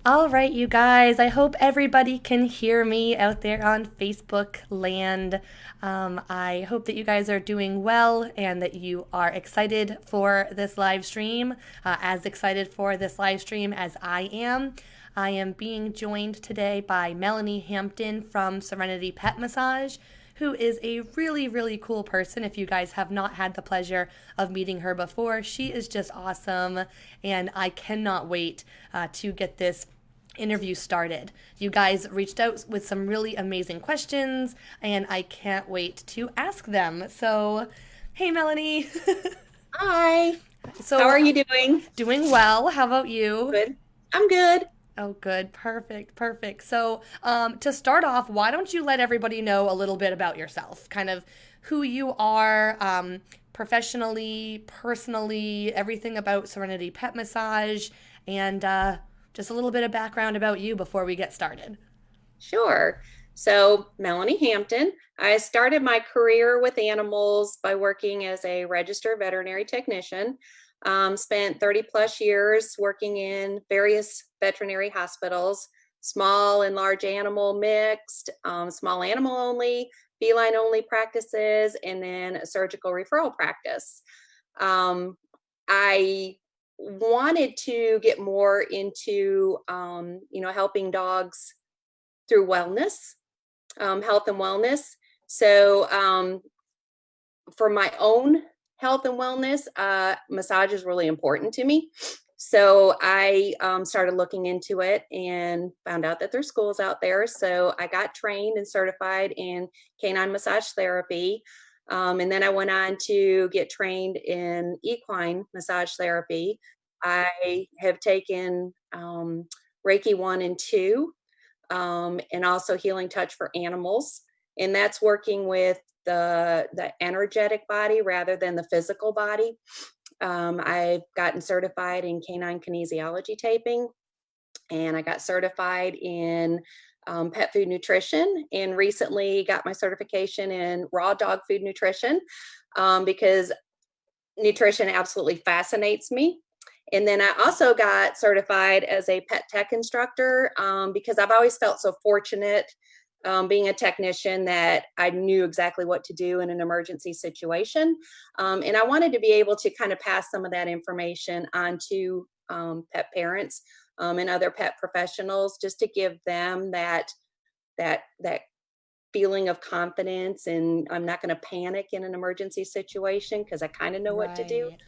All right, you guys. I hope everybody can hear me out there on Facebook land. I hope that you guys are doing well and that you are excited for this live stream, as excited for this live stream as I am. I am being joined today by Melanie Hampton from Serenity Pet Massage, who is a really, really cool person. If you guys have not had the pleasure of meeting her before, she is just awesome, and I cannot wait to get this interview started. You guys reached out with some really amazing questions, and I can't wait to ask them. So, hey, Melanie. Hi, how So, are you doing? doing well. How about you? Good. I'm good. Oh, good. Perfect. Perfect. So, to start off, why don't you let everybody know a little bit about yourself? Kind of who you are, professionally, personally, everything about Serenity Pet Massage, and just a little bit of background about you before we get started. Sure. So, Melanie Hampton, I started my career with animals by working as a registered veterinary technician. Spent 30 plus years working in various veterinary hospitals, small and large animal mixed, small animal only, feline only practices, and then a surgical referral practice. Um, I wanted to get more into, helping dogs through wellness, health and wellness. So, for my own health and wellness, massage is really important to me. So I started looking into it and found out that there's schools out there. So I got trained and certified in canine massage therapy. And then I went on to get trained in equine massage therapy. I have taken Reiki 1 and 2, and also healing touch for animals. And that's working with the energetic body rather than the physical body. I've gotten certified in canine kinesiology taping, and I got certified in pet food nutrition, and recently got my certification in raw dog food nutrition, because nutrition absolutely fascinates me. And then I also got certified as a pet tech instructor, because I've always felt so fortunate, being a technician, that I knew exactly what to do in an emergency situation. And I wanted to be able to kind of pass some of that information on to pet parents, and other pet professionals, just to give them that feeling of confidence, and I'm not going to panic in an emergency situation because I kind of know what to do. Right.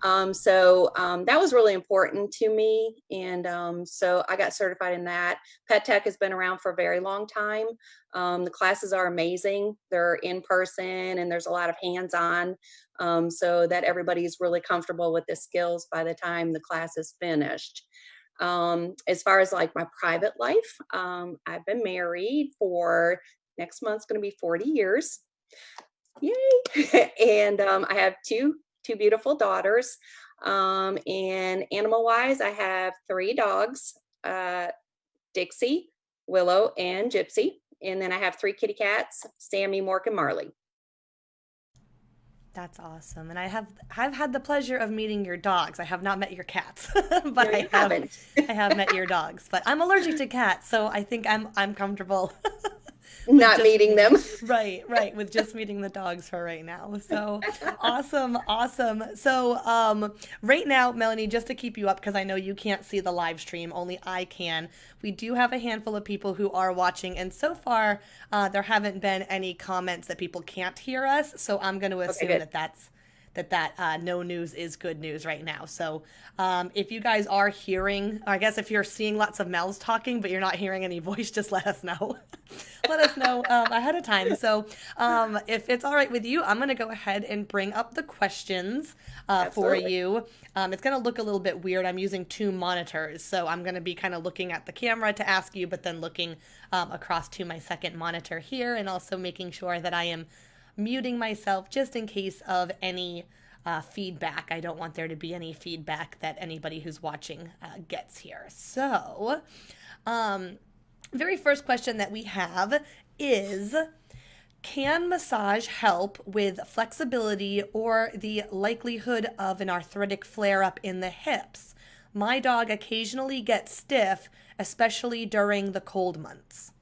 That was really important to me. And so I got certified in that. Pet Tech has been around for a very long time. The classes are amazing. They're in person and there's a lot of hands on, so that everybody's really comfortable with the skills by the time the class is finished. As far as like my private life, I've been married for, next month's going to be 40 years. Yay! And I have two beautiful daughters. And animal wise, I have three dogs: Dixie, Willow, and Gypsy. And then I have three kitty cats: Sammy, Mork, and Marley. That's awesome. And I've had the pleasure of meeting your dogs. I have not met your cats, No, but you haven't. I have met your dogs. But I'm allergic to cats, so I think I'm comfortable with Not just meeting meeting. them. Right, with just meeting the dogs for right now. So awesome, awesome. So right now, Melanie, just to keep you up, because I know you can't see the live stream, only I can. We do have a handful of people who are watching, and so far there haven't been any comments that people can't hear us. So I'm going to Okay, assume good. that no news is good news right now. So if you guys are hearing, I guess if you're seeing lots of mouths talking, but you're not hearing any voice, just let us know. Let us know ahead of time. So if it's all right with you, I'm going to go ahead and bring up the questions for Absolutely. you. It's going to look a little bit weird. I'm using two monitors, so I'm going to be kind of looking at the camera to ask you, but then looking across to my second monitor here, and also making sure that I am muting myself just in case of any feedback. I don't want there to be any feedback that anybody who's watching gets here. So, very first question that we have is, can massage help with flexibility or the likelihood of an arthritic flare up in the hips? my dog occasionally gets stiff, especially during the cold months.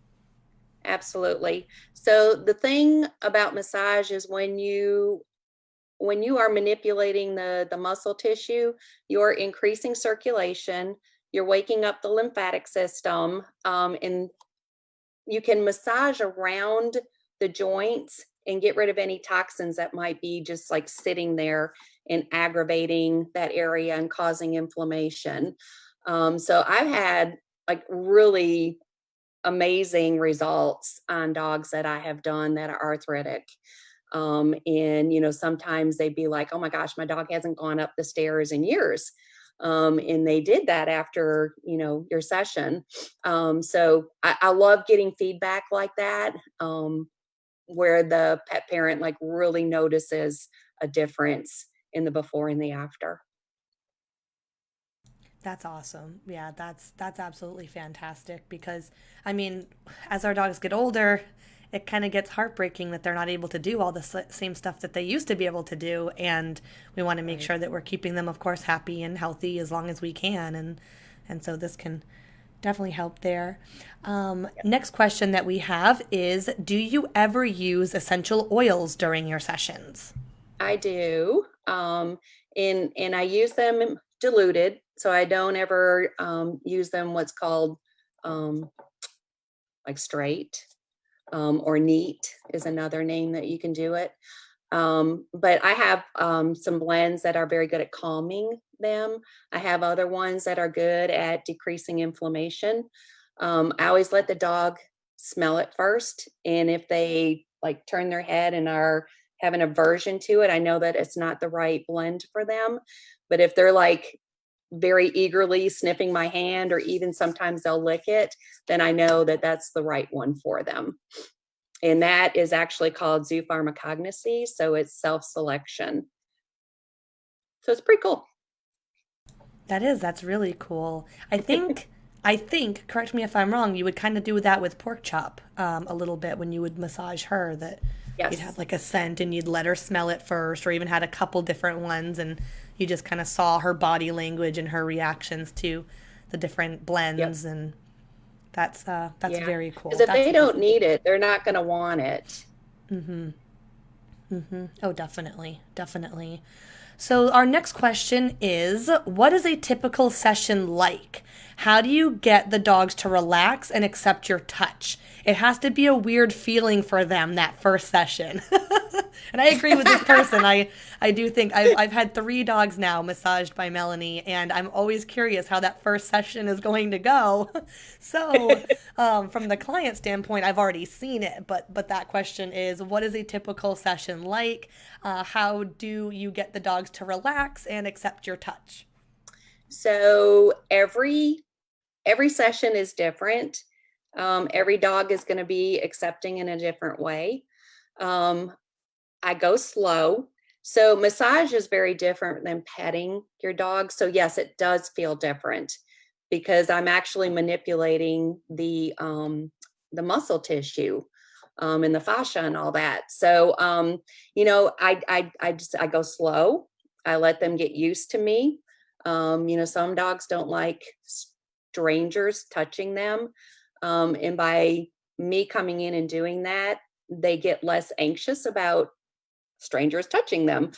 Absolutely. So the thing about massage is when you are manipulating the muscle tissue, you're increasing circulation, you're waking up the lymphatic system, and you can massage around the joints and get rid of any toxins that might be just like sitting there and aggravating that area and causing inflammation. So I've had like really amazing results on dogs that I have done that are arthritic. And sometimes they'd be like, "Oh my gosh, my dog hasn't gone up the stairs in years." And they did that after your session. So I love getting feedback like that, where the pet parent like really notices a difference in the before and the after. That's awesome. Yeah, that's absolutely fantastic because I mean, as our dogs get older, it kind of gets heartbreaking that they're not able to do all the same stuff that they used to be able to do, and we want to make Right. sure that we're keeping them, of course, happy and healthy as long as we can, and so this can definitely help there. Next question that we have is, do you ever use essential oils during your sessions? I do. And I use them diluted, so I don't ever use them what's called um, like straight, or neat is another name that you can do it. But I have some blends that are very good at calming them. I have other ones that are good at decreasing inflammation. I always let the dog smell it first. And if they like turn their head and are have an aversion to it, I know that it's not the right blend for them. But if they're like very eagerly sniffing my hand, or even sometimes they'll lick it, then I know that that's the right one for them. And that is actually called zoopharmacognosy. So it's self selection. So it's pretty cool. That's really cool. I think, correct me if I'm wrong, you would kind of do that with pork chop a little bit when you would massage her, that you'd have Yes. like a scent and you'd let her smell it first, or even had a couple different ones, and you just kind of saw her body language and her reactions to the different Yep. blends, and that's Yeah. very Because cool. if That's they don't amazing. need it, they're not going to want it. Oh, definitely, definitely. So, our next question is, what is a typical session like? How do you get the dogs to relax and accept your touch? It has to be a weird feeling for them that first session. And I agree with this person. I do think I've had 3 dogs now massaged by Melanie, and I'm always curious how that first session is going to go. So, from the client standpoint, I've already seen it, but that question is, what is a typical session like? How do you get the dogs to relax and accept your touch? So every session is different. Every dog is going to be accepting in a different way. Um, I go slow. So massage is very different than petting your dog. So yes, it does feel different because I'm actually manipulating the muscle tissue, and the fascia and all that. So I go slow. I let them get used to me. Some dogs don't like strangers touching them, and by me coming in and doing that, they get less anxious about strangers touching them.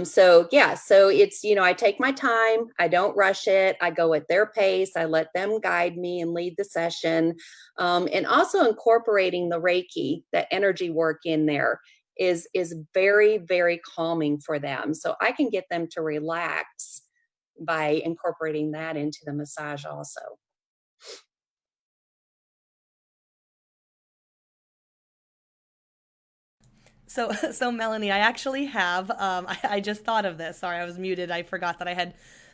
So yeah, so it's, I take my time, I don't rush it, I go at their pace, I let them guide me and lead the session. And also incorporating the Reiki, that energy work in there is very, very calming for them. So I can get them to relax by incorporating that into the massage also. So Melanie, I actually have. I just thought of this. Sorry, I was muted. I forgot that I had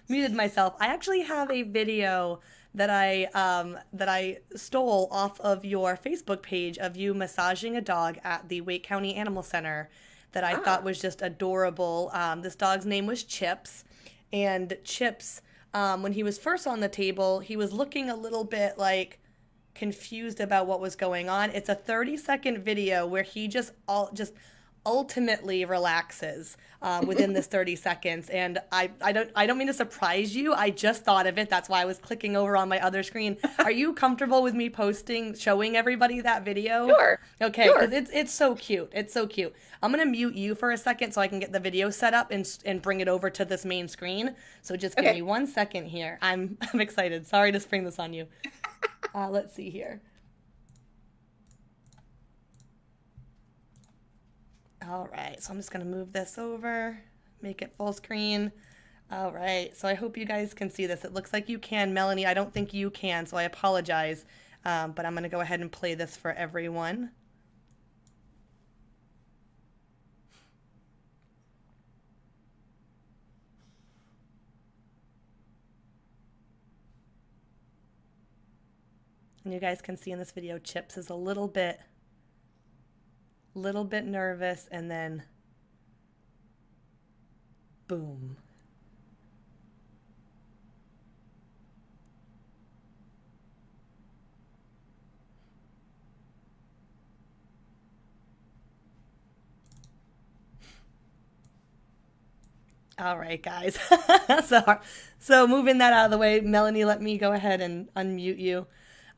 muted myself. I actually have a video that I stole off of your Facebook page of you massaging a dog at the Wake County Animal Center that I thought Ah, was just adorable. This dog's name was Chips, and Chips, when he was first on the table, he was looking a little bit like confused about what was going on. It's a 30-second video where he just ultimately relaxes within this 30 seconds. And I don't mean to surprise you. I just thought of it. That's why I was clicking over on my other screen. Are you comfortable with me showing everybody that video? Sure. Okay, because Sure. it's so cute. It's so cute. I'm gonna mute you for a second so I can get the video set up and bring it over to this main screen. So just give me Okay. 1 second here. I'm excited. Sorry to spring this on you. Let's see here. All right, so I'm just gonna move this over, make it full screen. All right, so I hope you guys can see this. It looks like you can. Melanie, I don't think you can, so I apologize. But I'm gonna go ahead and play this for everyone. And you guys can see in this video, Chips is a little bit nervous, and then boom. All right, guys. so moving that out of the way, Melanie, let me go ahead and unmute you.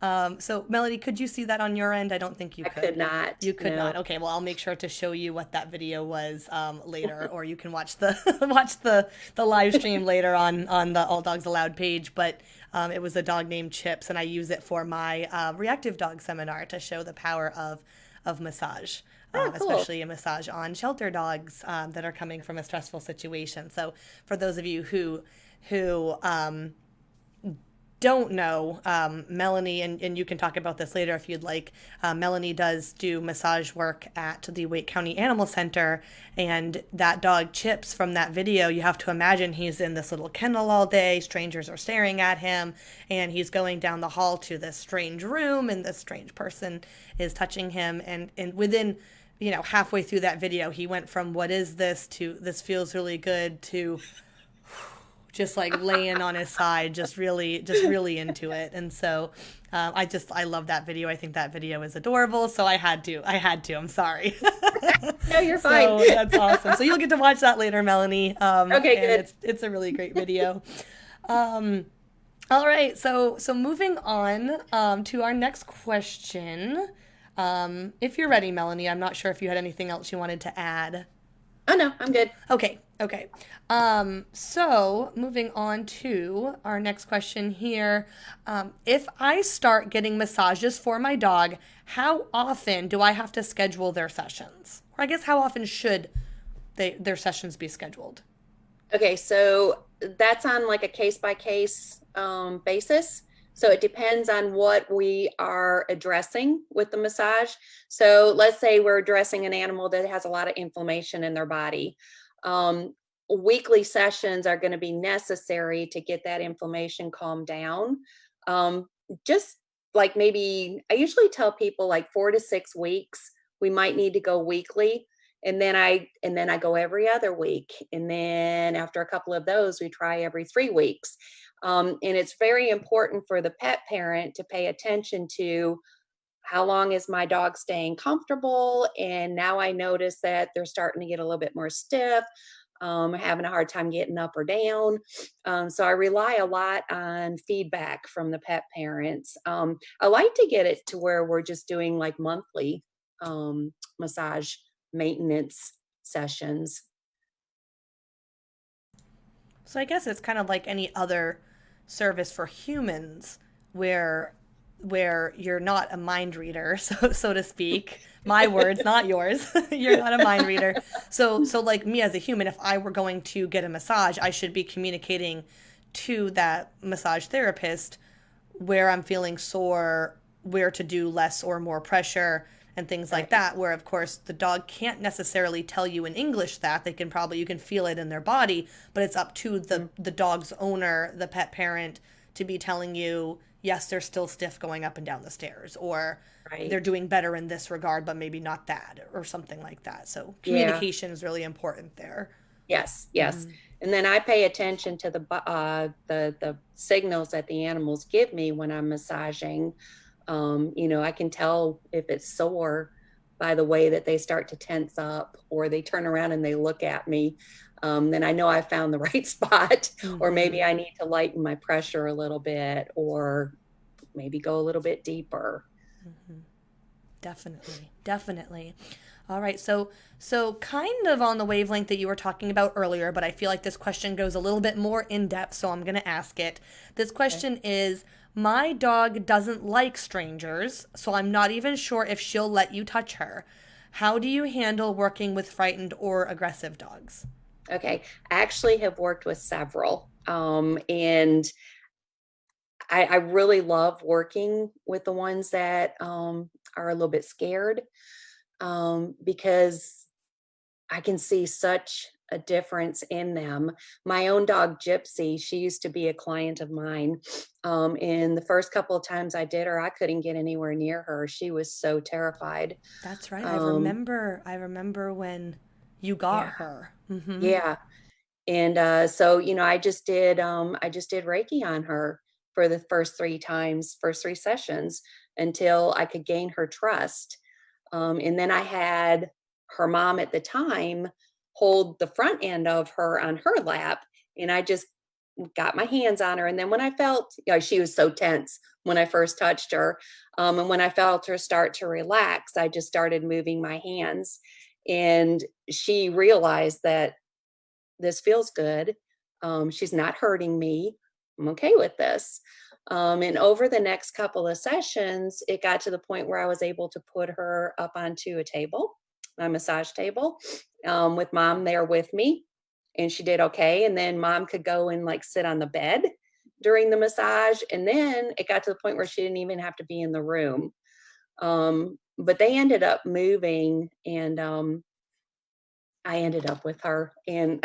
So Melanie, could you see that on your end? I don't think you I could. could not. You could No. not. Okay, well, I'll make sure to show you what that video was later, or you can watch the watch the live stream later on the All Dogs Allowed page. But it was a dog named Chips, and I use it for my reactive dog seminar to show the power of massage. Oh, cool. Especially a massage on shelter dogs that are coming from a stressful situation. So for those of you who don't know, Melanie, and you can talk about this later if you'd like, Melanie does do massage work at the Wake County Animal Center, and that dog Chips from that video, you have to imagine he's in this little kennel all day, strangers are staring at him, and he's going down the hall to this strange room, and this strange person is touching him, and within halfway through that video, he went from "what is this" to "this feels really good" to just like laying on his side, just really into it. And so I love that video. I think that video is adorable. So I had to. I'm sorry. No, you're So fine. that's awesome. So you'll get to watch that later, Melanie. Okay, and good. it's a really great video. All right. So moving on to our next question. If you're ready, Melanie, I'm not sure if you had anything else you wanted to add. Oh no, I'm good. Okay. So moving on to our next question here. If I start getting massages for my dog, how often do I have to schedule their sessions? Or I guess how often should their sessions be scheduled? Okay, so that's on like a case by case basis. So it depends on what we are addressing with the massage. So let's say we're addressing an animal that has a lot of inflammation in their body. Weekly sessions are going to be necessary to get that inflammation calmed down. Just like maybe I usually tell people like 4 to 6 weeks, we might need to go weekly. And then I go every other week. And then after a couple of those, we try every 3 weeks. And it's very important for the pet parent to pay attention to how long is my dog staying comfortable. And now I notice that they're starting to get a little bit more stiff, having a hard time getting up or down. So I rely a lot on feedback from the pet parents. I like to get it to where we're just doing like monthly massage maintenance sessions. So I guess it's kind of like any other service for humans where you're not a mind reader, so to speak. My words, not yours. You're not a mind reader. So like me as a human, if I were going to get a massage, I should be communicating to that massage therapist where I'm feeling sore, where to do less or more pressure and things like Right. that, where of course the dog can't necessarily tell you in English that you can feel it in their body, but it's up to the dog's owner, the pet parent, to be telling you, yes, they're still stiff going up and down the stairs, or they're Right. doing better in this regard, but maybe not that, or something like that. So Yeah. communication is really important there. Yes. Yes. And then I pay attention to the signals that the animals give me when I'm massaging. I can tell if it's sore by the way that they start to tense up or they turn around and they look at me, then I know I found the right spot, or maybe I need to lighten my pressure a little bit, or maybe go a little bit deeper. Definitely, definitely. All right, so kind of on the wavelength that you were talking about earlier, but I feel like this question goes a little bit more in depth, so I'm going to ask it. This question is, my dog doesn't like strangers, so I'm not even sure if she'll let you touch her. How do you handle working with frightened or aggressive dogs? Okay, I actually have worked with several, and I really love working with the ones that are a little bit scared, because I can see such a difference in them. My own dog, Gypsy, she used to be a client of mine. And the first couple of times I did her, I couldn't get anywhere near her. She was so terrified. That's right. I Um, remember. I remember when you got yeah, her. Mm-hmm. yeah. And so, I just did Reiki on her for the first three sessions until I could gain her trust. And then I had her mom at the time hold the front end of her on her lap. And I just got my hands on her. And then when I felt, she was so tense when I first touched her. And when I felt her start to relax, I just started moving my hands. And she realized that this feels good. She's not hurting me. I'm okay with this. And over the next couple of sessions, it got to the point where I was able to put her up onto a table, my massage table, with mom there with me. And she did okay. And then mom could go and like sit on the bed during the massage. And then it got to the point where she didn't even have to be in the room. But they ended up moving, and I ended up with her, and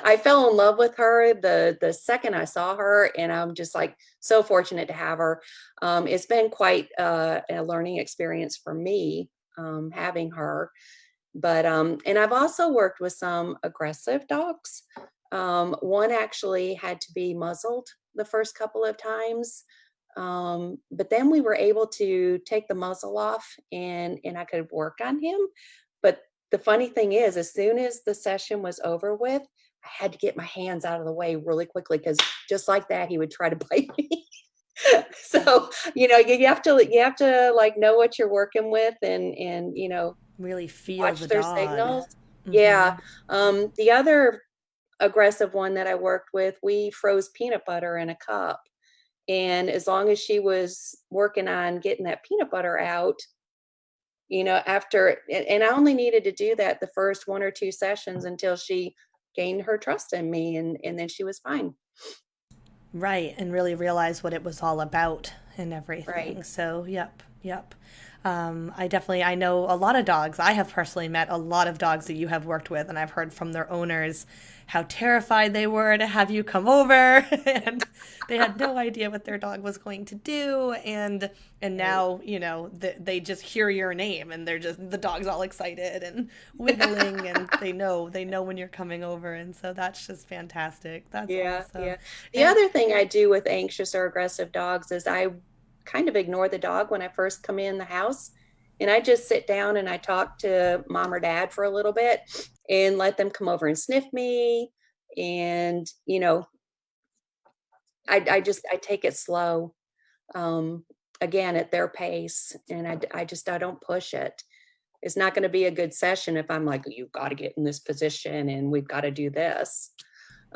I fell in love with her the second I saw her, and I'm just like so fortunate to have her. It's been quite a learning experience for me, having her. But and I've also worked with some aggressive dogs. One actually had to be muzzled the first couple of times. But then we were able to take the muzzle off, and I could work on him. But the funny thing is, as soon as the session was over with, I had to get my hands out of the way really quickly because just like that, he would try to bite me. So, you have to like know what you're working with, and Really feel watch the their dog. signals. Yeah. Mm-hmm. The other aggressive one that I worked with, we froze peanut butter in a cup. And as long as she was working on getting that peanut butter out, after, and I only needed to do that the first one or two sessions until she gained her trust in me, and then she was fine. Right, and really realize what it was all about and Right. everything. So, yep, yep. I know a lot of dogs. I have personally met a lot of dogs that you have worked with, and I've heard from their owners how terrified they were to have you come over, and they had no idea what their dog was going to do, and Right. now they just hear your name, and they're just the dog's all excited and wiggling, and they know when you're coming over, and so that's just fantastic. That's Yeah, awesome. yeah. The And other thing I do with anxious or aggressive dogs is I kind of ignore the dog when I first come in the house. And I just sit down and I talk to mom or dad for a little bit and let them come over and sniff me. And, I take it slow, um, again, at their pace. And I don't push it. It's not going to be a good session if I'm like, you've got to get in this position and we've got to do this.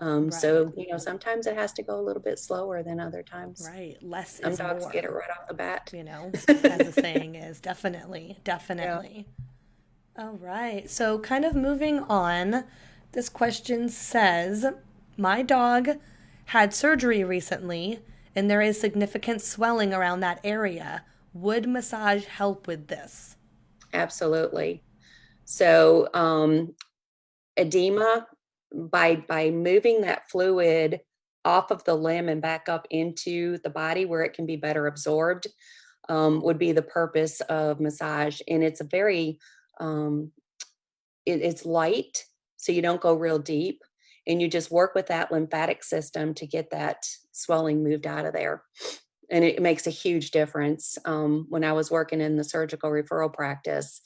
right, So, sometimes it has to go a little bit slower than other times. right. Less Some is dogs get it more, right off the bat. as the saying is. Definitely, Yeah. definitely. All right. So, kind of moving on, this question says, my dog had surgery recently, and there is significant swelling around that area. Would massage help with this? Absolutely. So, edema, by moving that fluid off of the limb and back up into the body where it can be better absorbed, would be the purpose of massage. And it's a very um, it's light, so you don't go real deep, and you just work with that lymphatic system to get that swelling moved out of there. And it makes a huge difference. When I was working in the surgical referral practice,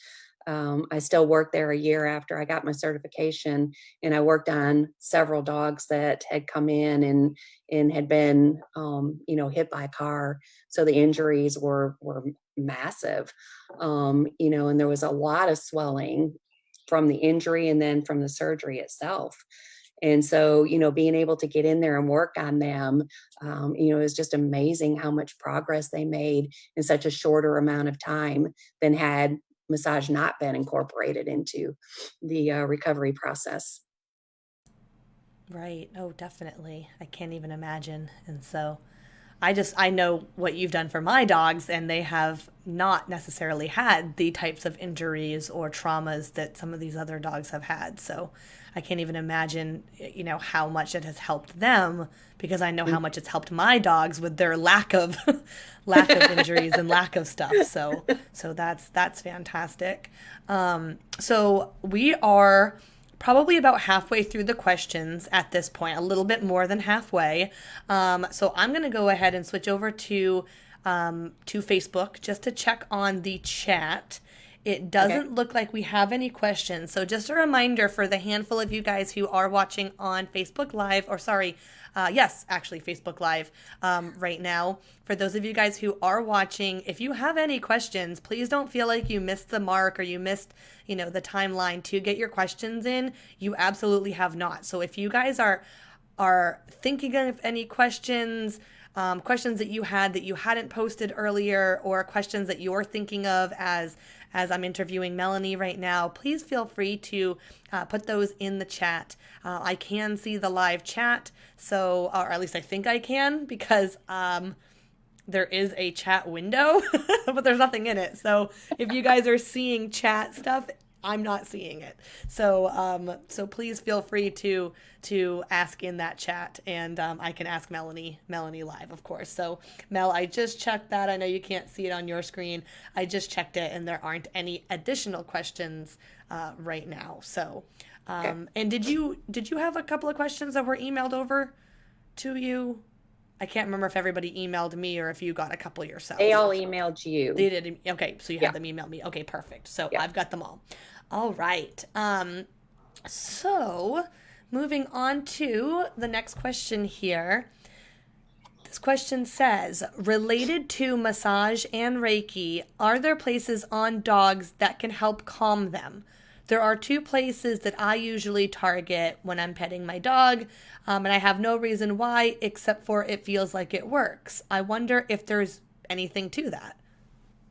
I still worked there a year after I got my certification, and I worked on several dogs that had come in and had been, hit by a car. So the injuries were massive, and there was a lot of swelling from the injury and then from the surgery itself. And so, being able to get in there and work on them, is just amazing how much progress they made in such a shorter amount of time than had massage not been incorporated into the recovery process. Right. Oh, definitely. I can't even imagine. And so I know what you've done for my dogs, and they have not necessarily had the types of injuries or traumas that some of these other dogs have had. So I can't even imagine, how much it has helped them, because I know how much it's helped my dogs with their lack of injuries and lack of stuff. So that's fantastic. So we are probably about halfway through the questions at this point, a little bit more than halfway. So I'm going to go ahead and switch over to Facebook just to check on the chat. It doesn't look like we have any questions. So just a reminder for the handful of you guys who are watching on Facebook Live, or sorry, yes, actually Facebook Live right now. For those of you guys who are watching, if you have any questions, please don't feel like you missed the mark or you missed, the timeline to get your questions in. You absolutely have not. So if you guys are thinking of any questions, questions that you had that you hadn't posted earlier, or questions that you're thinking of as I'm interviewing Melanie right now, please feel free to put those in the chat. I can see the live chat, so, or at least I think I can, because there is a chat window, but there's nothing in it. So if you guys are seeing chat stuff, I'm not seeing it. So please feel free to ask in that chat, and I can ask Melanie live, of course. So Mel, I just checked that. I know you can't see it on your screen. I just checked it, and there aren't any additional questions right now. So, and did you have a couple of questions that were emailed over to you? I can't remember if everybody emailed me or if you got a couple yourself. They all emailed you. They did. Okay, so you had them email me. Okay, perfect. So I've got them all. All right. So moving on to the next question here. This question says, related to massage and Reiki, are there places on dogs that can help calm them? There are two places that I usually target when I'm petting my dog, and I have no reason why except for it feels like it works. I wonder if there's anything to that.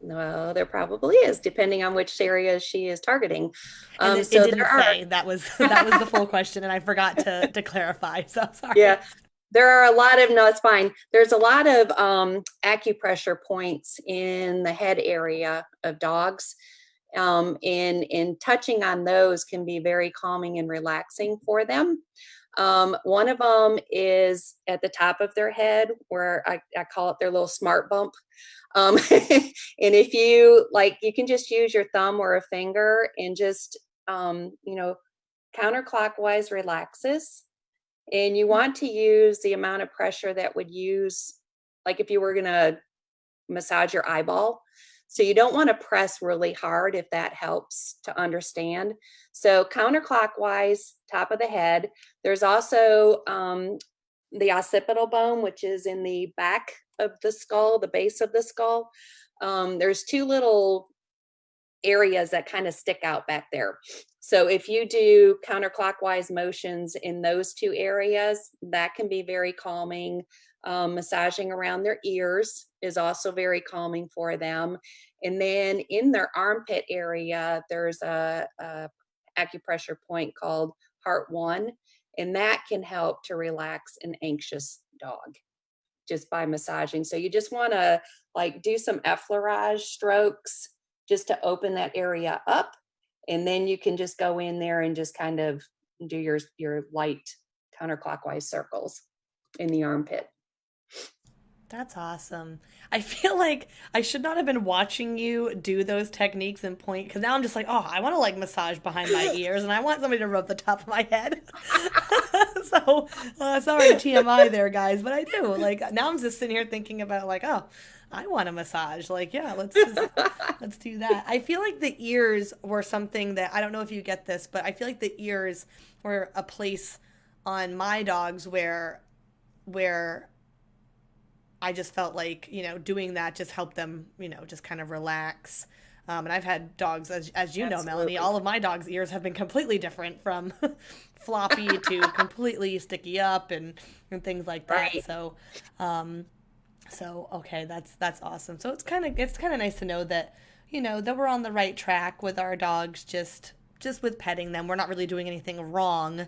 No, there probably is, depending on which area she is targeting. And it didn't say that was the full question, and I forgot to clarify. So sorry. Yeah, there are a lot of, no, it's fine. There's a lot of acupressure points in the head area of dogs. And touching on those can be very calming and relaxing for them. One of them is at the top of their head, where I call it their little smart bump. And if you like, you can just use your thumb or a finger and just, counterclockwise relaxes. And you want to use the amount of pressure that would use, like if you were going to massage your eyeball. So you don't want to press really hard, if that helps to understand. So counterclockwise, top of the head. There's also the occipital bone, which is in the back of the skull, the base of the skull. There's two little areas that kind of stick out back there. So if you do counterclockwise motions in those two areas, that can be very calming. Massaging around their ears is also very calming for them. And then in their armpit area, there's a acupressure point called Heart 1, and that can help to relax an anxious dog just by massaging. So you just want to like do some effleurage strokes just to open that area up, and then you can just go in there and just kind of do your light counterclockwise circles in the armpit. That's awesome. I feel like I should not have been watching you do those techniques and point, because now I'm just like, oh, I want to like massage behind my ears and I want somebody to rub the top of my head. So sorry, TMI there, guys, but I do. Like now I'm just sitting here thinking about like, oh, I want a massage. Like, yeah, let's do that. I feel like the ears were something that I don't know if you get this, but I feel like the ears were a place on my dogs where I just felt like, doing that just helped them, just kind of relax. And I've had dogs, as you know, Melanie, Absolutely. all of my dogs' ears have been completely different from floppy to completely sticky up and things like that. Right. So okay, that's awesome. So it's kind of nice to know that that we're on the right track with our dogs. Just with petting them, we're not really doing anything wrong.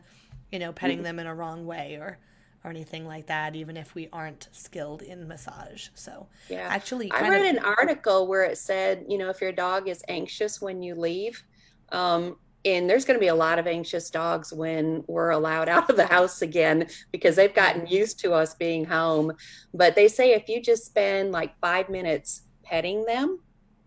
Petting them in a wrong way or anything like that. Even if we aren't skilled in massage. So Yeah. actually, I kind of read an article where it said, if your dog is anxious when you leave, um, and there's going to be a lot of anxious dogs when we're allowed out of the house again because they've gotten used to us being home. But they say if you just spend like 5 minutes petting them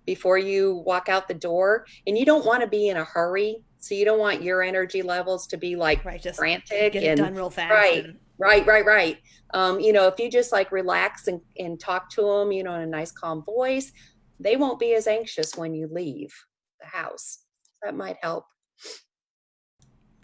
before you walk out the door, and you don't want to be in a hurry. So you don't want your energy levels to be like right, just frantic get it and done real fast right, and right. If you just like relax and talk to them, in a nice calm voice, they won't be as anxious when you leave the house. That might help.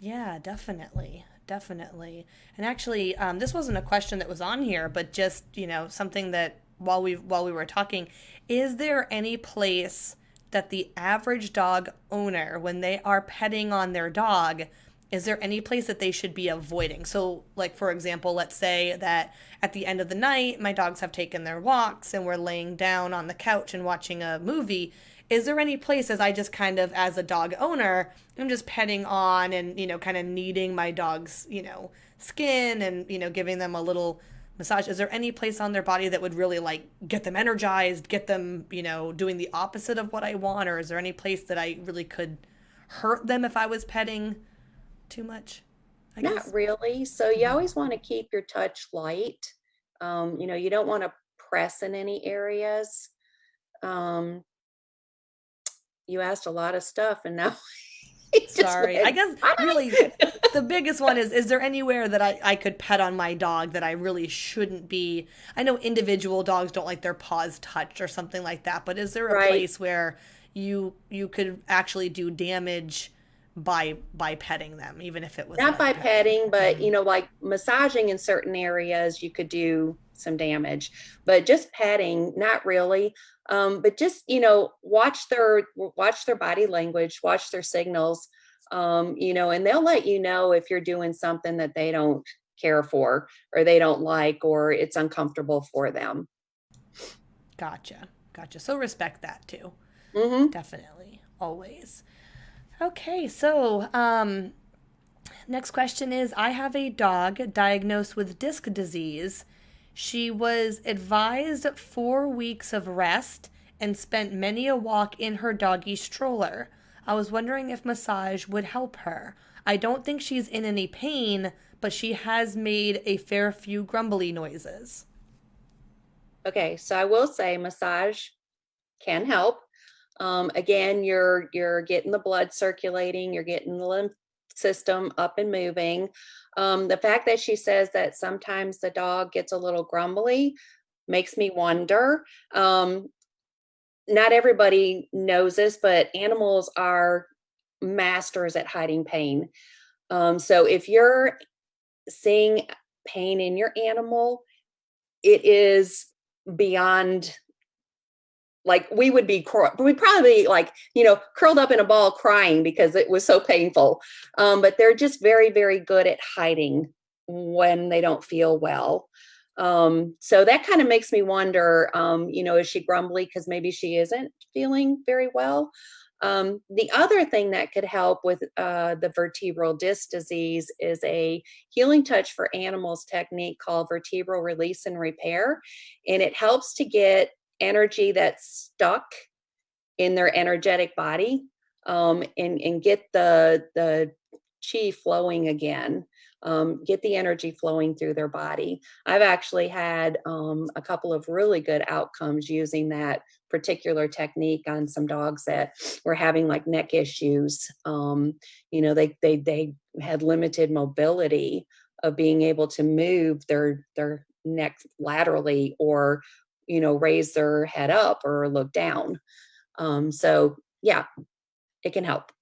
yeah, definitely. Definitely. And actually, this wasn't a question that was on here, but just, something that while we were talking, is there any place that the average dog owner, when they are petting on their dog, is there any place that they should be avoiding? So, like, for example, let's say that at the end of the night, my dogs have taken their walks and we're laying down on the couch and watching a movie. Is there any places I just kind of, as a dog owner, I'm just petting on and, kind of kneading my dog's, skin and, giving them a little massage? Is there any place on their body that would really like get them energized, get them, doing the opposite of what I want? Or is there any place that I really could hurt them if I was petting too much, I Not guess? really. So you always want to keep your touch light. You don't want to press in any areas. Um, you asked a lot of stuff, and now it just Sorry. I went. guess really the biggest one is there anywhere that I could pet on my dog that I really shouldn't be? I know individual dogs don't like their paws touched or something like that, but is there a Right. place where you could actually do damage by petting them, even if it was Not light by petting? petting, but like massaging in certain areas, you could do some damage. But just petting, not really. But just watch their body language, watch their signals. And they'll let you know if you're doing something that they don't care for, or they don't like, or it's uncomfortable for them. Gotcha. Gotcha. So respect that too. Hmm. Definitely. Always. Okay, so next question is I have a dog diagnosed with disc disease. She was advised 4 weeks of rest and spent many a walk in her doggy stroller. I was wondering if massage would help her. I don't think she's in any pain, but she has made a fair few grumbly noises. Okay, so I will say massage can help. Again, you're getting the blood circulating, you're getting the lymph system up and moving. The fact that she says that sometimes the dog gets a little grumbly makes me wonder. Not everybody knows this, but animals are masters at hiding pain. So if you're seeing pain in your animal, it is beyond, like, we'd probably be like, curled up in a ball crying because it was so painful. But they're just very, very good at hiding when they don't feel well. So that kind of makes me wonder, is she grumbly because maybe she isn't feeling very well? The other thing that could help with the vertebral disc disease is a healing touch for animals technique called vertebral release and repair. And it helps to get energy that's stuck in their energetic body, and get the chi flowing again, get the energy flowing through their body. I've actually had a couple of really good outcomes using that particular technique on some dogs that were having like neck issues. They had limited mobility of being able to move their neck laterally, or raise their head up or look down. So yeah, it can help.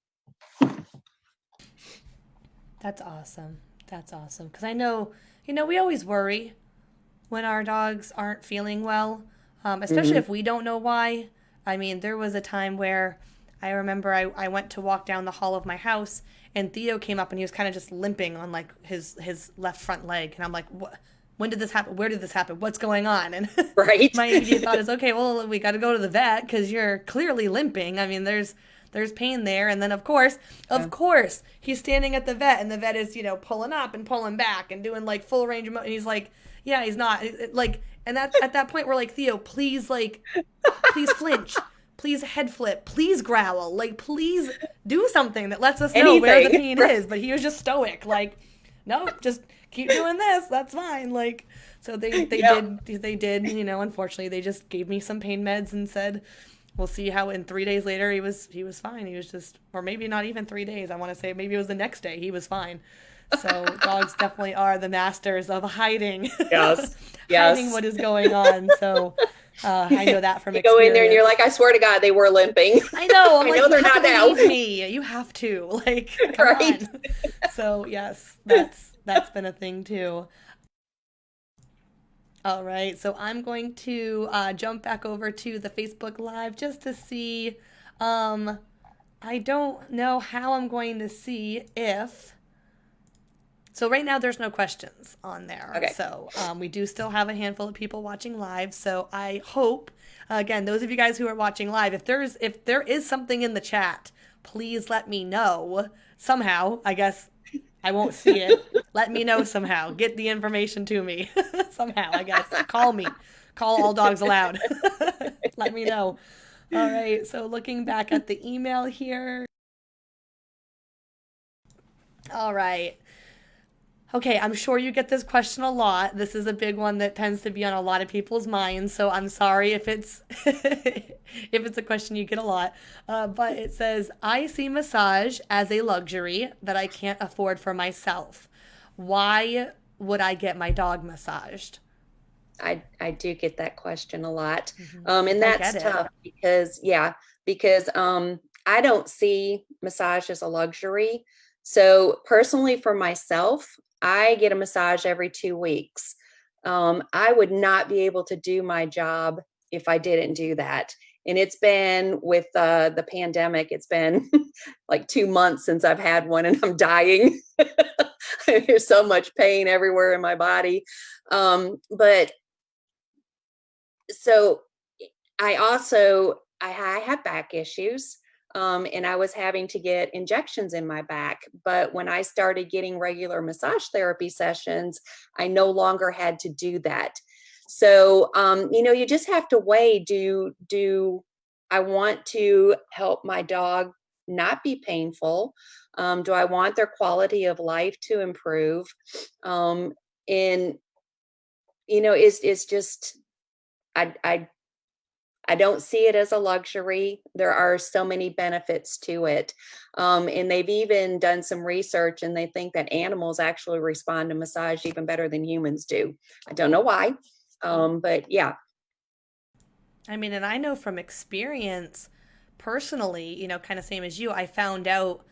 That's awesome. That's awesome. Because I know, we always worry when our dogs aren't feeling well, especially Hmm. if we don't know why. I mean, there was a time where I remember I went to walk down the hall of my house and Theo came up and he was kind of just limping on like his left front leg. And I'm like, what? When did this happen? Where did this happen? What's going on? And Right. my immediate thought is, okay, well, we got to go to the vet because you're clearly limping. I mean, there's pain there. And then Yeah. of course, he's standing at the vet and the vet is, pulling up and pulling back and doing like full range of motion. And he's like, yeah, he's not like, and that at that point we're like, Theo, please, like, please flinch, please head flip, please growl, like, please do something that lets us know where the Anything. pain Right. is. But he was just stoic, like, no, just keep doing this. That's fine. Like, so Yep. they did. Unfortunately, they just gave me some pain meds and said, we'll see how. In 3 days later, he was fine. He was just, or maybe not even 3 days. I want to say maybe it was the next day. He was fine. So dogs definitely are the masters of hiding, Yes. hiding Yes. what is going on. So I know that from You go in there and you're experience. like, I swear to God, they were limping. I know. I'm I like, know you they're have to not now. believe me. You have to. Like, come Right. on. So yes, that's been a thing too. All right. So I'm going to jump back over to the Facebook Live just to see. Um, I don't know how I'm going to see if. So right now there's no questions on there. Okay. So we do still have a handful of people watching live. So I hope, again, those of you guys who are watching live, if there is something in the chat, please let me know somehow. I guess I won't see it. Let me know somehow. Get the information to me somehow. I guess call me. Call All Dogs Aloud. Let me know. All right. So looking back at the email here. All right. Okay, I'm sure you get this question a lot. This is a big one that tends to be on a lot of people's minds, so I'm sorry if it's if it's a question you get a lot. But it says, "I see massage as a luxury that I can't afford for myself. Why would I get my dog massaged?" I do get that question a lot. Like And I that's get it. tough because, yeah, because I don't see massage as a luxury. So personally for myself, I get a massage every 2 weeks. I would not be able to do my job if I didn't do that. And it's been with the pandemic, it's been like 2 months since I've had one and I'm dying. There's so much pain everywhere in my body. But so I have back issues, and I was having to get injections in my back. But when I started getting regular massage therapy sessions, I no longer had to do that. So you just have to weigh, do I want to help my dog not be painful? Do I want their quality of life to improve? And it's just I I don't see it as a luxury. There are so many benefits to it. And they've even done some research and they think that animals actually respond to massage even better than humans do. I don't know why. But yeah. I mean, and I know from experience, personally, kind of same as you, I found out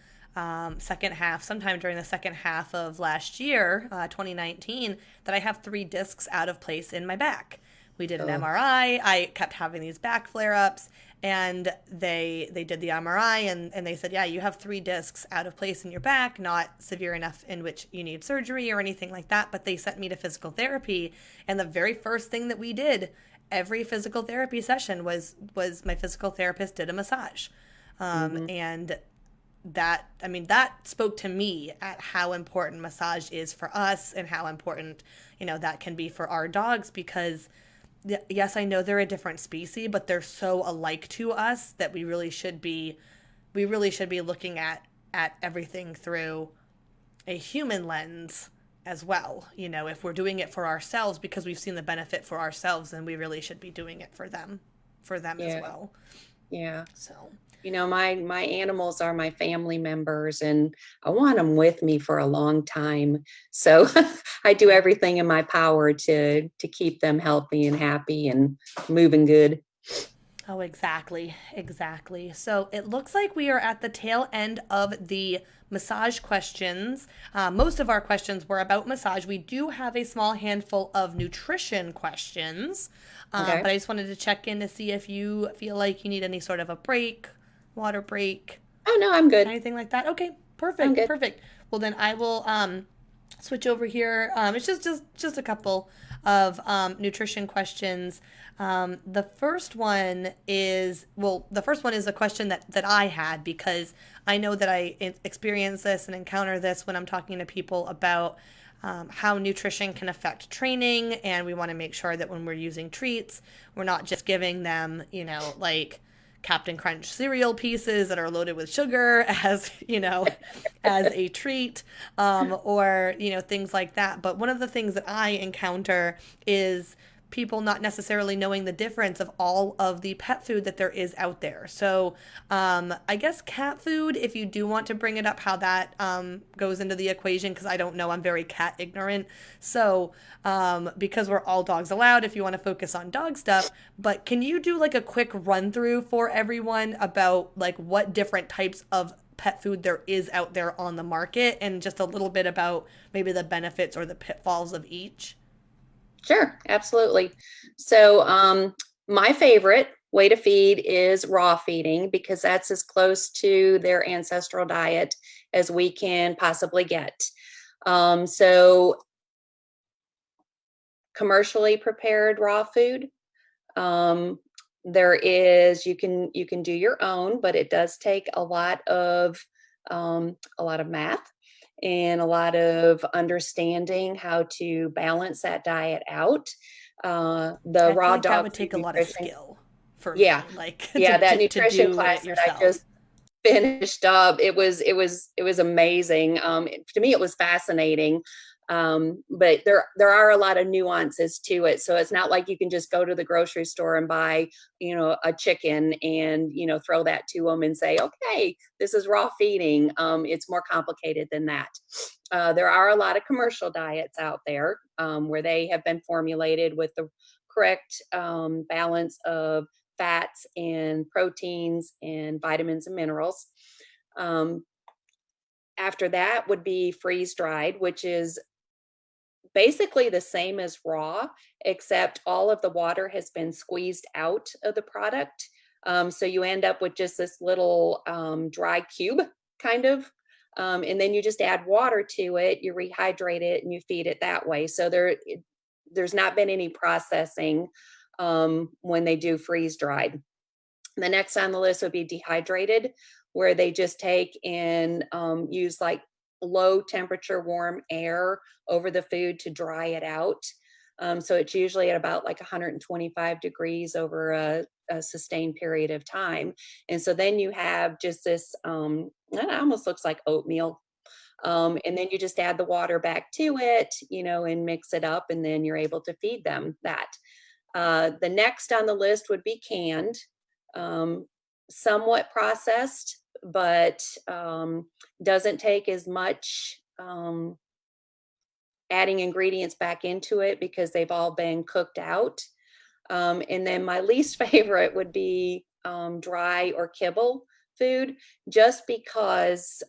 sometime during the second half of last year, 2019, that I have 3 discs out of place in my back. We did an Oh, MRI. I kept having these back flare ups, and they did the MRI, and they said, yeah, you have 3 discs out of place in your back, not severe enough in which you need surgery or anything like that. But they sent me to physical therapy, and the very first thing that we did every physical therapy session was my physical therapist did a massage, mhm. and that spoke to me at how important massage is for us and how important that can be for our dogs, because yes, I know they're a different species, but they're so alike to us that we really should be looking at everything through a human lens as well. If we're doing it for ourselves because we've seen the benefit for ourselves, then we really should be doing it for them as Yeah, well. yeah. So, My animals are my family members, and I want them with me for a long time. So I do everything in my power to keep them healthy and happy and moving good. Oh, exactly. Exactly. So it looks like we are at the tail end of the massage questions. Most of our questions were about massage. We do have a small handful of nutrition questions, Okay. but I just wanted to check in to see if you feel like you need any sort of a break, water break, Oh no, I'm good. anything like that. Okay, I'm perfect, good. perfect. Well, then I will switch over here. It's just a couple of nutrition questions. The first one is a question that I had because I know that I experience this and encounter this when I'm talking to people about how nutrition can affect training, and we want to make sure that when we're using treats, we're not just giving them, like Captain Crunch cereal pieces that are loaded with sugar as, as a treat, or, things like that. But one of the things that I encounter is people not necessarily knowing the difference of all of the pet food that there is out there. So I guess cat food, if you do want to bring it up, how that goes into the equation, because I don't know, I'm very cat ignorant. So because we're all dogs allowed, if you want to focus on dog stuff, but can you do like a quick run through for everyone about like what different types of pet food there is out there on the market, and just a little bit about maybe the benefits or the pitfalls of each? Sure, absolutely. So, my favorite way to feed is raw feeding because that's as close to their ancestral diet as we can possibly get. So, commercially prepared raw food. Um, there is you can do your own, but it does take a lot of math and a lot of understanding how to balance that diet out. The I feel raw like that dog would food take a lot of nutrition, skill for yeah, me, like yeah, that to nutrition do class it that I yourself. just finished up, it was amazing. To me, it was fascinating. But there are a lot of nuances to it. So it's not like you can just go to the grocery store and buy, a chicken and throw that to them and say, okay, this is raw feeding. It's more complicated than that. There are a lot of commercial diets out there where they have been formulated with the correct balance of fats and proteins and vitamins and minerals. Um, After that would be freeze dried, which is basically the same as raw, except all of the water has been squeezed out of the product. So you end up with just this little dry cube, kind of. And then you just add water to it, you rehydrate it, and you feed it that way. So there's not been any processing when they do freeze dried. The next on the list would be dehydrated, where they just take and use like low temperature warm air over the food to dry it out. So it's usually at about like 125 degrees over a sustained period of time. And so then you have just this, it almost looks like oatmeal. And then you just add the water back to it, and mix it up, and then you're able to feed them that. The next on the list would be canned, um, somewhat processed, but doesn't take as much adding ingredients back into it because they've all been cooked out. And then my least favorite would be dry or kibble food, just because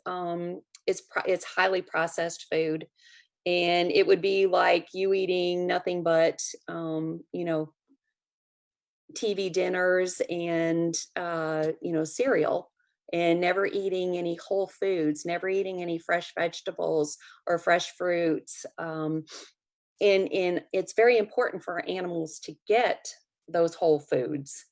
it's highly processed food, and it would be like you eating nothing but TV dinners and cereal, and never eating any whole foods, never eating any fresh vegetables or fresh fruits. And it's very important for our animals to get those whole foods.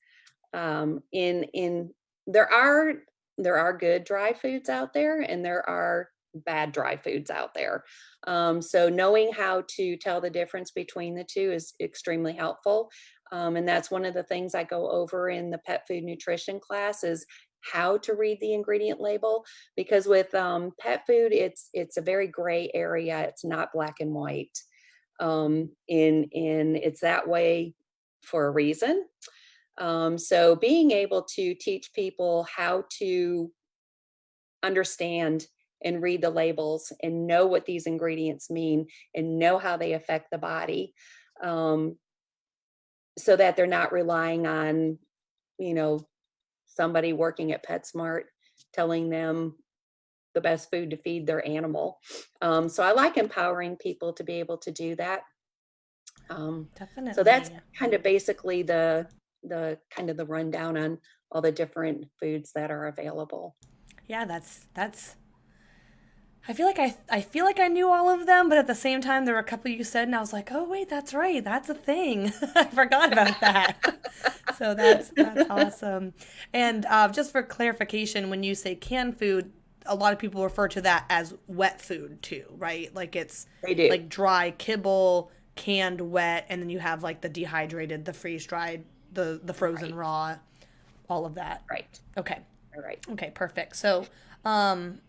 In there are good dry foods out there, and there are bad dry foods out there. So knowing how to tell the difference between the two is extremely helpful. And that's one of the things I go over in the pet food nutrition class is how to read the ingredient label, because with pet food it's a very gray area. It's not black and white. In it's that way for a reason. So being able to teach people how to understand and read the labels and know what these ingredients mean and know how they affect the body, um, so that they're not relying on, you know, somebody working at PetSmart telling them the best food to feed their animal. So I like empowering people to be able to do that. So that's Definitely. kind of basically the kind of the rundown on all the different foods that are available. Yeah, that's I feel like I knew all of them, but at the same time there were a couple you said and I was like, "Oh wait, that's right. That's a thing." I forgot about that. So that's awesome. And just for clarification, when you say canned food, a lot of people refer to that as wet food too, right? Like it's They do. like dry kibble, canned wet, and then you have like the dehydrated, the freeze dried, the frozen Right. raw, all of that. Right. Okay. All right. Okay, perfect. So, um,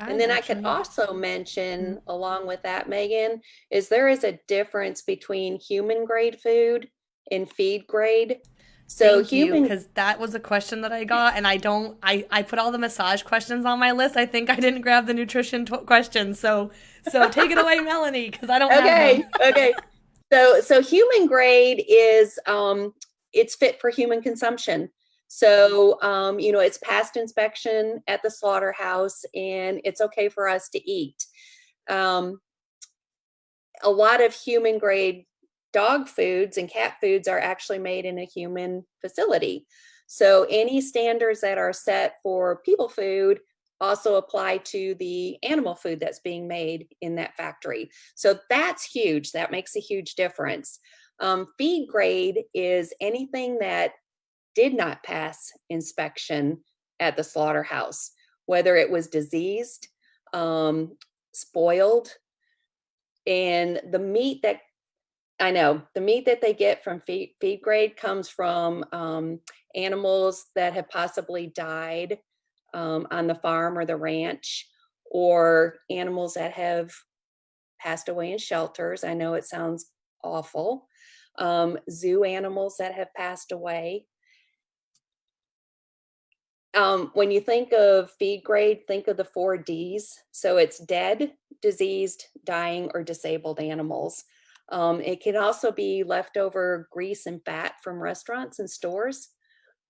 And I'm then I could actually. also mention, along with that, Megan, is there is a difference between human grade food and feed grade. So Thank you, human, because that was a question that I got, and I don't. I put all the massage questions on my list. I think I didn't grab the nutrition questions, so take it away, Melanie, because I don't have them. okay, okay. So human grade is it's fit for human consumption. So it's past inspection at the slaughterhouse and it's okay for us to eat. Um, a lot of human grade dog foods and cat foods are actually made in a human facility. So any standards that are set for people food also apply to the animal food that's being made in that factory. So that's huge. That makes a huge difference. Feed grade is anything that did not pass inspection at the slaughterhouse, whether it was diseased, spoiled, and the meat that they get from feed grade comes from animals that have possibly died on the farm or the ranch, or animals that have passed away in shelters. I know it sounds awful. Zoo animals that have passed away. When you think of feed grade, think of the 4 Ds. So it's dead, diseased, dying, or disabled animals. It can also be leftover grease and fat from restaurants and stores.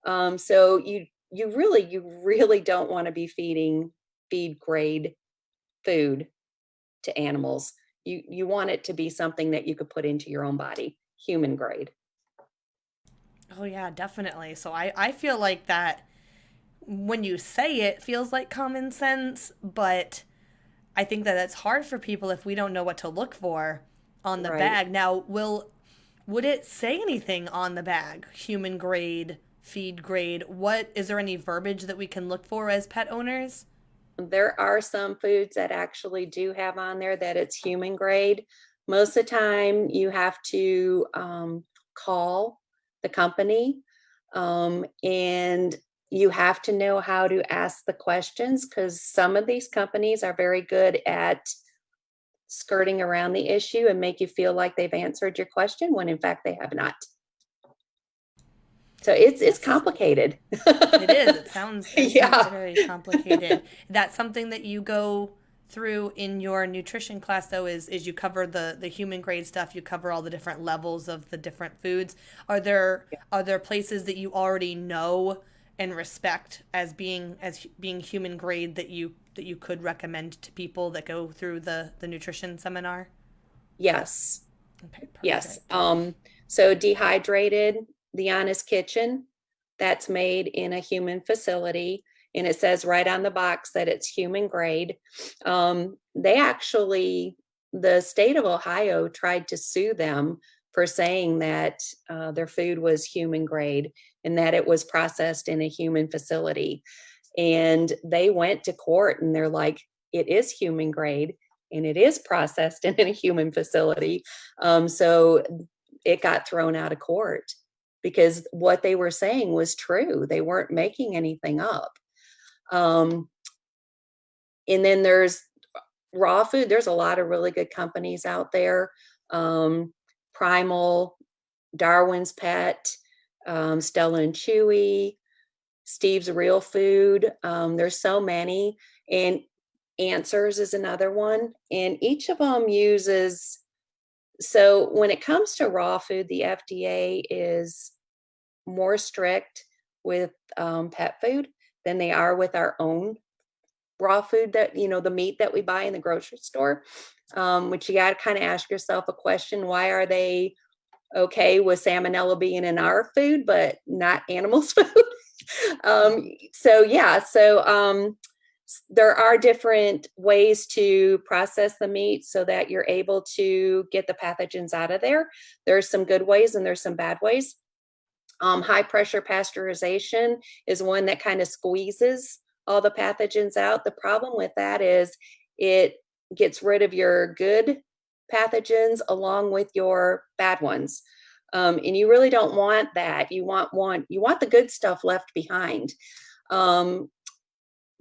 So you really don't want to be feeding feed grade food to animals. You want it to be something that you could put into your own body, human grade. Oh yeah, definitely. So I feel like that when you say it feels like common sense, but I think that it's hard for people if we don't know what to look for on the Right. bag. Now, would it say anything on the bag? Human grade, feed grade? What is there any verbiage that we can look for as pet owners? There are some foods that actually do have on there that it's human grade. Most of the time, you have to call the company, and you have to know how to ask the questions because some of these companies are very good at skirting around the issue and make you feel like they've answered your question when in fact they have not. So it's Yes. complicated. It is. It sounds Yeah. very complicated. That's something that you go through in your nutrition class though is you cover the human grade stuff, you cover all the different levels of the different foods. Are there places that you already know and respect as being human grade that you could recommend to people that go through the nutrition seminar? Yes. Okay, Yes. perfect. So dehydrated, the Honest Kitchen, that's made in a human facility, and it says right on the box that it's human grade. They actually, the state of Ohio tried to sue them for saying that their food was human grade and that it was processed in a human facility. And they went to court and they're like, it is human grade and it is processed in a human facility. So it got thrown out of court because what they were saying was true. They weren't making anything up. Um, and then there's raw food, there's a lot of really good companies out there. Primal, Darwin's Pet, Stella and Chewy, Steve's Real Food. There's so many. And Answers is another one. And each of them uses, so when it comes to raw food, the FDA is more strict with pet food than they are with our own raw food, that, the meat that we buy in the grocery store. Which you got to kind of ask yourself a question: why are they okay with salmonella being in our food but not animals' food? So there are different ways to process the meat so that you're able to get the pathogens out of there. There's some good ways and there's some bad ways. High pressure pasteurization is one that kind of squeezes all the pathogens out. The problem with that is it gets rid of your good pathogens along with your bad ones. And you really don't want that. You want the good stuff left behind.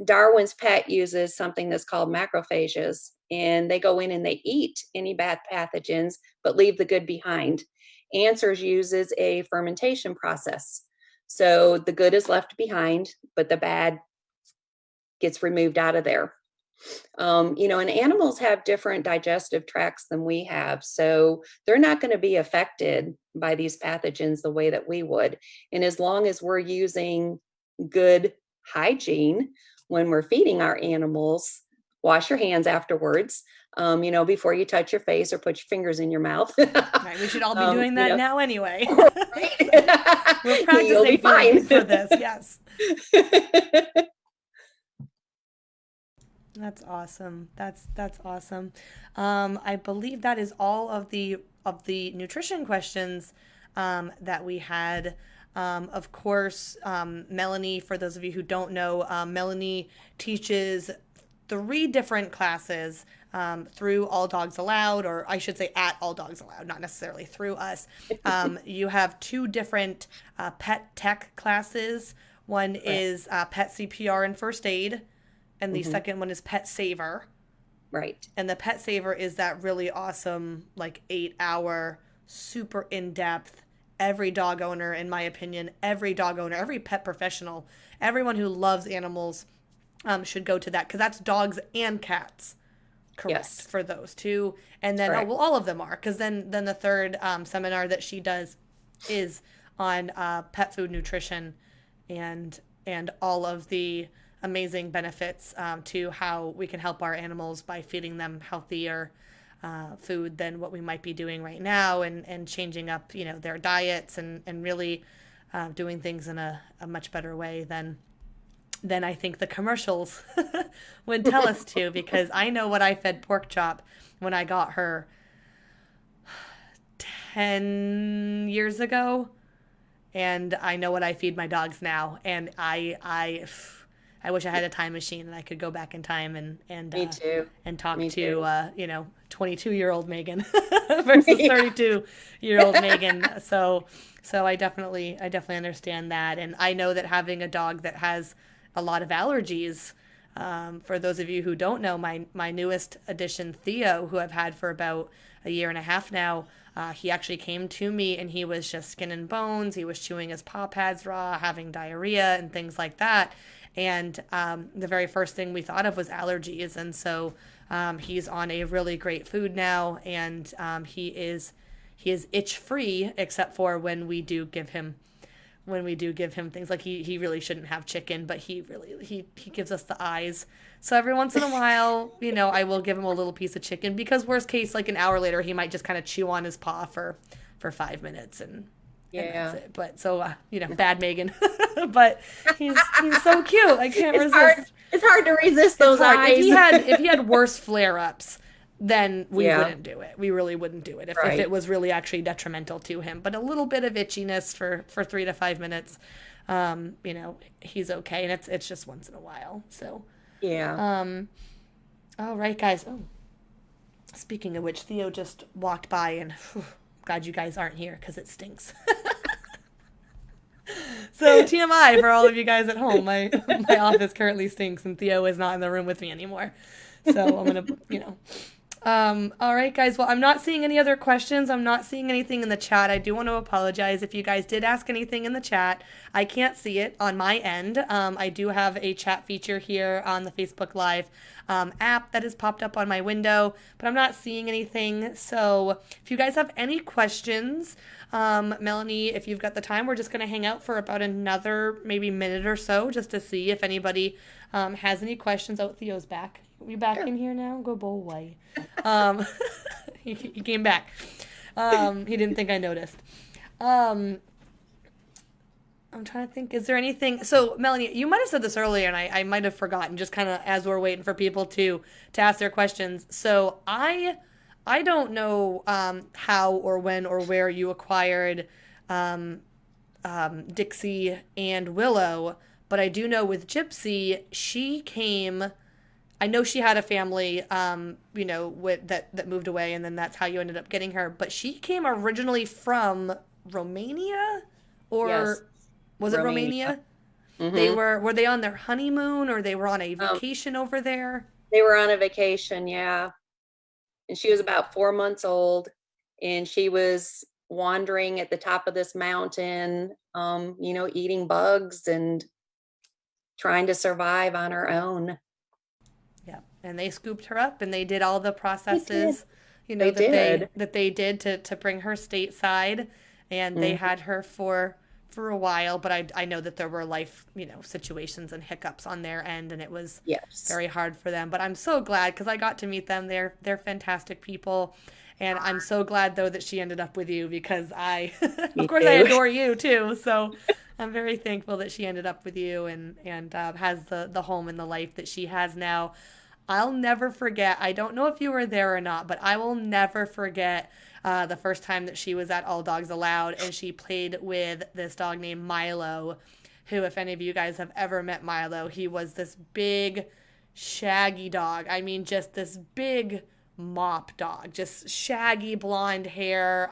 Darwin's Pet uses something that's called macrophages, and they go in and they eat any bad pathogens, but leave the good behind. Answers uses a fermentation process. So the good is left behind, but the bad gets removed out of there. And animals have different digestive tracts than we have. So they're not going to be affected by these pathogens the way that we would. And as long as we're using good hygiene when we're feeding our animals, wash your hands afterwards, before you touch your face or put your fingers in your mouth. Right, we should all be doing that now anyway. Right. We're practicing for this, yes. That's awesome. That's awesome. I believe that is all of the nutrition questions that we had. Of course, Melanie, for those of you who don't know, Melanie teaches 3 different classes through All Dogs Allowed, or I should say at All Dogs Allowed, not necessarily through us. You have 2 different pet tech classes. One is pet CPR and first aid, and the second one is Pet Saver. Right. And the Pet Saver is that really awesome, 8-hour, super in-depth. Every dog owner, in my opinion, every pet professional, everyone who loves animals should go to that, because that's dogs and cats. Correct. Yes. For those 2. And then, all of them are, because then the third seminar that she does is on pet food nutrition and all of the amazing benefits to how we can help our animals by feeding them healthier food than what we might be doing right now, and changing up, their diets and really doing things in a much better way than I think the commercials would tell us to, because I know what I fed Pork Chop when I got her 10 years ago, and I know what I feed my dogs now, and I wish I had a time machine and I could go back in time and Me too. And talk Me to 22-year-old Megan versus 32-year-old Megan. So I definitely understand that, and I know that having a dog that has a lot of allergies. For those of you who don't know, my newest addition, Theo, who I've had for about a year and a half now, he actually came to me and he was just skin and bones. He was chewing his paw pads raw, having diarrhea and things like that. And the very first thing we thought of was allergies. And so he's on a really great food now, and he is itch free, except for when we do give him things like he really shouldn't have chicken, but he gives us the eyes. So every once in a while, I will give him a little piece of chicken, because worst case, an hour later, he might just kind of chew on his paw for 5 minutes and that's it. But so, bad Megan, but he's so cute. I can't resist. It's hard to resist those eyes. If he had worse flare-ups, then we wouldn't do it. We really wouldn't do it if it was really actually detrimental to him. But a little bit of itchiness for 3 to 5 minutes, he's okay. And it's just once in a while. So, yeah. All right, guys. Oh, speaking of which, Theo just walked by, and glad you guys aren't here because it stinks. So TMI for all of you guys at home. My office currently stinks, and Theo is not in the room with me anymore. So I'm going to, all right, guys. Well, I'm not seeing any other questions. I'm not seeing anything in the chat. I do want to apologize if you guys did ask anything in the chat. I can't see it on my end. I do have a chat feature here on the Facebook Live app that has popped up on my window, but I'm not seeing anything. So if you guys have any questions, Melanie, if you've got the time, we're just going to hang out for about another maybe minute or so just to see if anybody has any questions. Oh, Theo's back. You back in here now? Go boy. He came back. He didn't think I noticed. I'm trying to think. Is there anything? So, Melanie, you might have said this earlier, and I might have forgotten. Just kind of as we're waiting for people to ask their questions. So, I don't know how or when or where you acquired Dixie and Willow, but I do know with Gypsy, she came. I know she had a family, that moved away, and then that's how you ended up getting her. But she came originally from Romania, or Yes, was it Romania? They Mm-hmm. were they on their honeymoon, or they were on a vacation over there? They were on a vacation, yeah. And she was about 4 months old, and she was wandering at the top of this mountain, eating bugs and trying to survive on her own. Yeah, and they scooped her up, and they did all the They did. processes, They did. that they did to bring her stateside, and they Hmm. had her for a while. But I know that there were life situations and hiccups on their end, and it was Yes. very hard for them. But I'm so glad because I got to meet them. They're fantastic people. And I'm so glad though that she ended up with you because I, of Me course, I too. adore you too. So I'm very thankful that she ended up with you and has the home and the life that she has now. I'll never forget. I don't know if you were there or not, but I will never forget the first time that she was at All Dogs Allowed and she played with this dog named Milo, who, if any of you guys have ever met Milo, he was this big, shaggy dog. I mean, just this big mop dog, just shaggy blonde hair.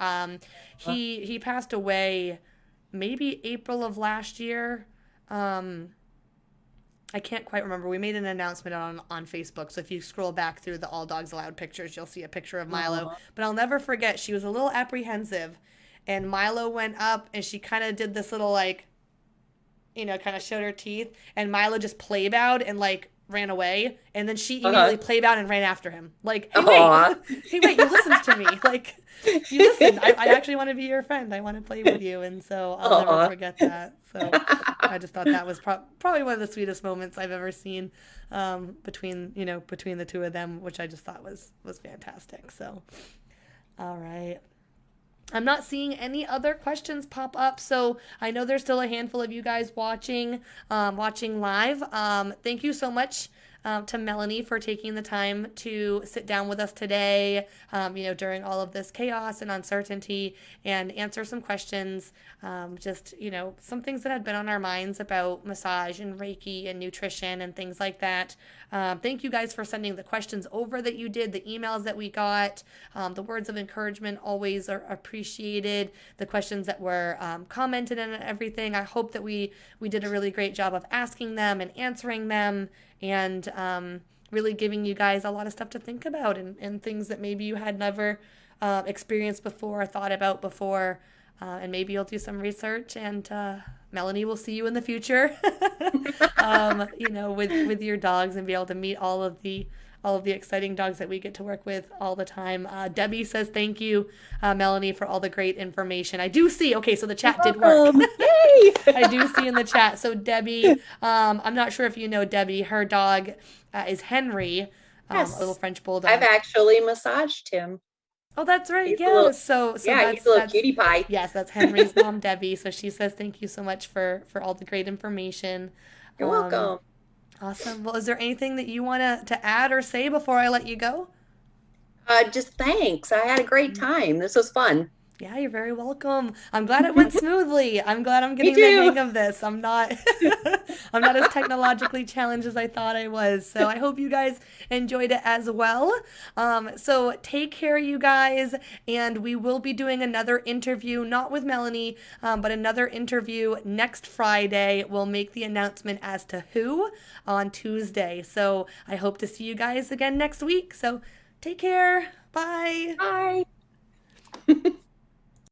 He passed away maybe April of last year. Um, I can't quite remember. We made an announcement on Facebook. So if you scroll back through the All Dogs Allowed pictures, you'll see a picture of Milo. Aw. But I'll never forget, she was a little apprehensive. And Milo went up and she kind of did this little, like, kind of showed her teeth. And Milo just play bowed and, like, ran away. And then she Uh-huh. immediately play bowed and ran after him. Like, hey, wait. Aw. Hey, wait, you listened to me. Like, you listened. I actually want to be your friend. I want to play with you. And so I'll never Aw. forget that. So I just thought that was probably one of the sweetest moments I've ever seen between the two of them, which I just thought was fantastic. So, all right. I'm not seeing any other questions pop up, so I know there's still a handful of you guys watching live. Thank you so much to Melanie for taking the time to sit down with us today, during all of this chaos and uncertainty and answer some questions. Just, some things that had been on our minds about massage and Reiki and nutrition and things like that. Thank you guys for sending the questions over that you did, the emails that we got, the words of encouragement always are appreciated, the questions that were commented in and everything. I hope that we did a really great job of asking them and answering them and really giving you guys a lot of stuff to think about and things that maybe you had never experienced before, thought about before. And maybe you'll do some research and Melanie will see you in the future, with your dogs and be able to meet all of the exciting dogs that we get to work with all the time. Debbie says, thank you, Melanie, for all the great information. I do see, okay, so the chat did work. Yay! I do see in the chat. So Debbie, I'm not sure if you know Debbie, her dog is Henry, a little Yes. French I've bulldog. actually massaged him. Oh, that's right. He's a Yeah. little, So yeah, he's a little that's cutie pie. yes, that's Henry's mom, Debbie. So she says thank you so much for all the great information. You're Um, welcome. awesome. Well, is there anything that you want to add or say before I let you go? Just thanks. I had a great time. This was fun. Yeah, you're very welcome. I'm glad it went smoothly. I'm glad I'm Me getting the too. hang of this. I'm not I'm not as technologically challenged as I thought I was. So I hope you guys enjoyed it as well. So take care, you guys, and we will be doing another interview, not with Melanie, but another interview next Friday. We'll make the announcement as to who on Tuesday. So I hope to see you guys again next week. So take care. Bye. Bye.